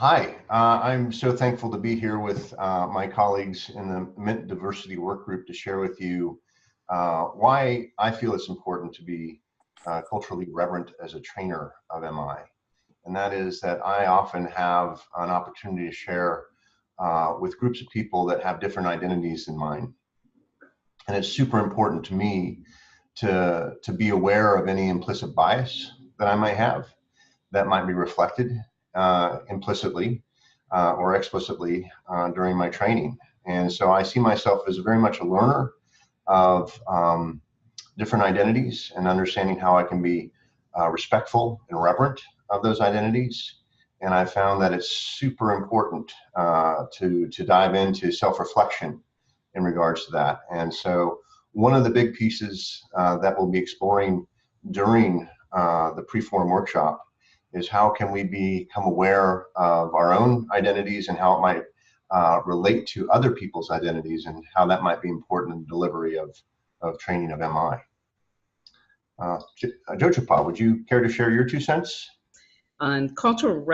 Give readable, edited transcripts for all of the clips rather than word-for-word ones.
Hi, I'm so thankful to be here with my colleagues in the Mint Diversity Work Group to share with you why I feel it's important to be culturally reverent as a trainer of MI. And that is that I often have an opportunity to share with groups of people that have different identities than mine. And it's super important to me to be aware of any implicit bias that I might have that might be reflected implicitly or explicitly during my training. And so I see myself as very much a learner of different identities and understanding how I can be respectful and reverent of those identities. And I found that it's super important to dive into self-reflection in regards to that. And so one of the big pieces that we'll be exploring during the pre-form workshop is how can we become aware of our own identities and how it might relate to other people's identities and how that might be important in the delivery of training of MI. Jochapa, would you care to share your 2 cents? Cultural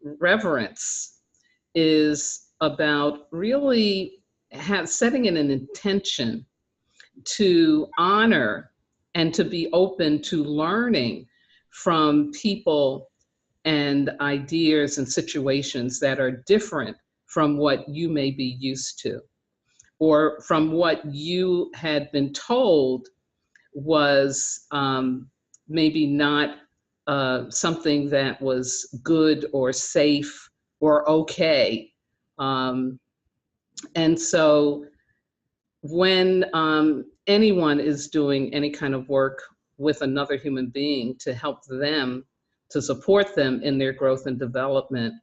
reverence is about really setting an intention to honor and to be open to learning from people and ideas and situations that are different from what you may be used to, or from what you had been told was maybe not something that was good or safe or okay. And so when anyone is doing any kind of work with another human being to help them, to support them in their growth and development,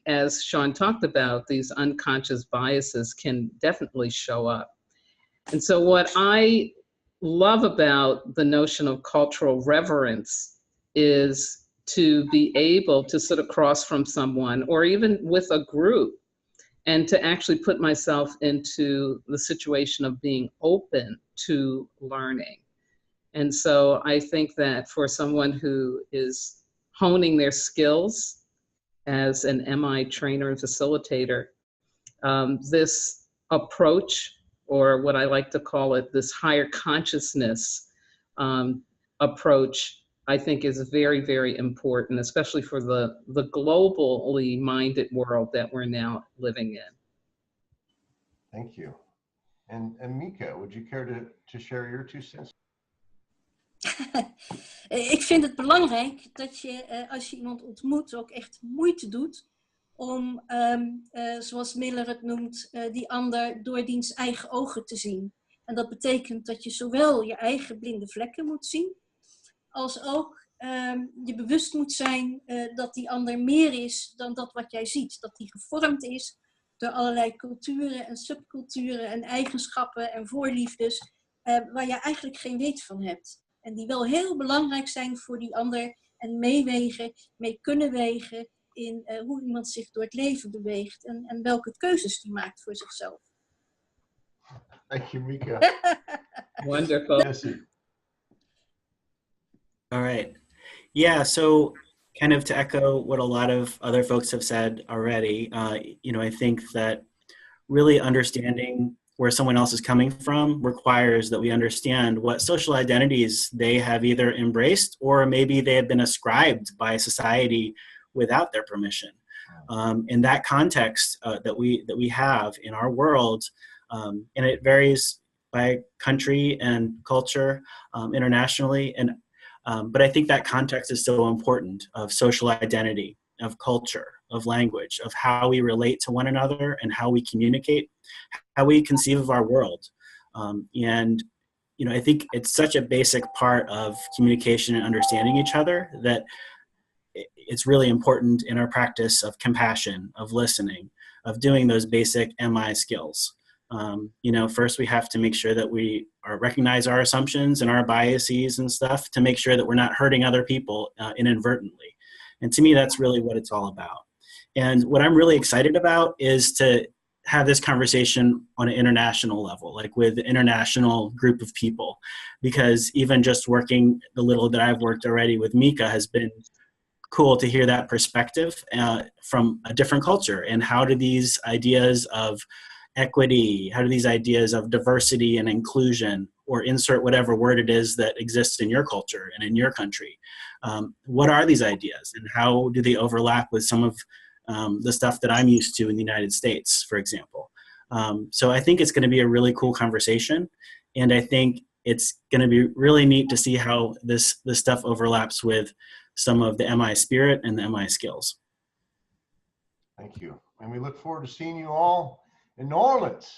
as Sean talked about, these unconscious biases can definitely show up. And so what I love about the notion of cultural reverence is to be able to sit across from someone or even with a group and to actually put myself into the situation of being open to learning. And so I think that for someone who is honing their skills as an MI trainer and facilitator, this approach, or what I like to call it, this higher consciousness approach, I think is very, very important, especially for the globally minded world that we're now living in. Thank you. And Mika, would you care to share your 2 cents? Ik vind het belangrijk dat je, als je iemand ontmoet, ook echt moeite doet om, zoals Miller het noemt, die ander door diens eigen ogen te zien. En dat betekent dat je zowel je eigen blinde vlekken moet zien, als ook je bewust moet zijn dat die ander meer is dan dat wat jij ziet. Dat die gevormd is door allerlei culturen en subculturen en eigenschappen en voorliefdes waar je eigenlijk geen weet van hebt. En die wel heel belangrijk zijn voor die ander en mee kunnen wegen in hoe iemand zich door het leven beweegt en welke keuzes die maakt voor zichzelf. Thank you, Mika. Wonderful. All right. Yeah, so kind of to echo what a lot of other folks have said already, I think that really understanding where someone else is coming from requires that we understand what social identities they have either embraced or maybe they have been ascribed by society without their permission. In that context that we have in our world, and it varies by country and culture internationally, but I think that context is so important of social identity, of culture, of language, of how we relate to one another and how we communicate, how we conceive of our world. And I think it's such a basic part of communication and understanding each other that it's really important in our practice of compassion, of listening, of doing those basic MI skills. First we have to make sure that we recognize our assumptions and our biases and stuff to make sure that we're not hurting other people inadvertently. And to me, that's really what it's all about. And what I'm really excited about is to have this conversation on an international level, like with an international group of people, because even just working the little that I've worked already with Mika has been cool to hear that perspective from a different culture. And how do these ideas of equity, how do these ideas of diversity and inclusion, or insert whatever word it is that exists in your culture and in your country, what are these ideas and how do they overlap with some of the stuff that I'm used to in the United States, for example? So I think it's going to be a really cool conversation, and I think it's going to be really neat to see how this stuff overlaps with some of the MI spirit and the MI skills. Thank you. And we look forward to seeing you all in New Orleans.